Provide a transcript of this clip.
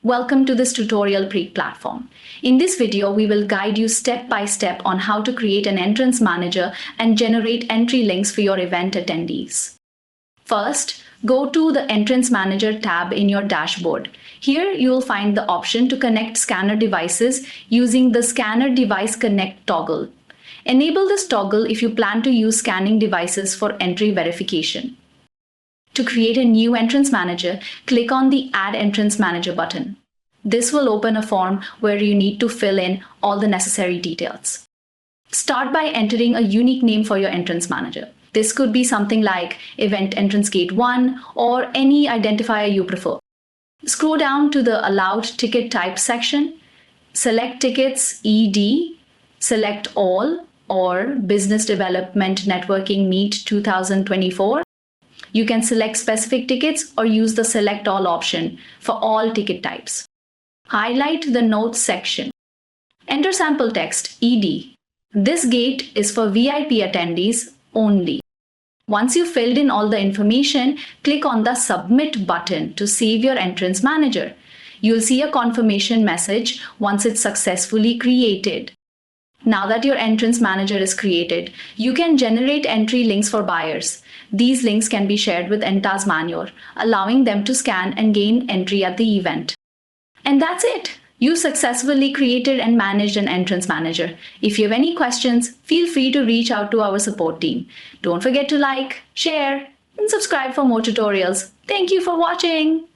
Welcome to this tutorial Pric platform. In this video, we will guide you step by step on how to create an entrance manager and generate entry links for your event attendees. First, go to the Entrance Manager tab in your dashboard. Here, you will find the option to connect scanner devices using the Scanner Device Connect toggle. Enable this toggle if you plan to use scanning devices for entry verification. To create a new entrance manager, click on the Add Entrance Manager button. This will open a form where you need to fill in all the necessary details. Start by entering a unique name for your entrance manager. This could be something like Event Entrance Gate 1 or any identifier you prefer. Scroll down to the Allowed Ticket Type section. Select Tickets ED, select All or Business Development Networking Meet 2024. You can select specific tickets or use the Select All option for all ticket types. Highlight the Notes section. Enter sample text ED. This gate is for VIP attendees only. Once you've filled in all the information, click on the Submit button to save your entrance manager. You'll see a confirmation message once it's successfully created. Now that your entrance manager is created, you can generate entry links for buyers. These links can be shared with Enta's Manure, allowing them to scan and gain entry at the event. And that's it! You successfully created and managed an entrance manager. If you have any questions, feel free to reach out to our support team. Don't forget to like, share, and subscribe for more tutorials. Thank you for watching!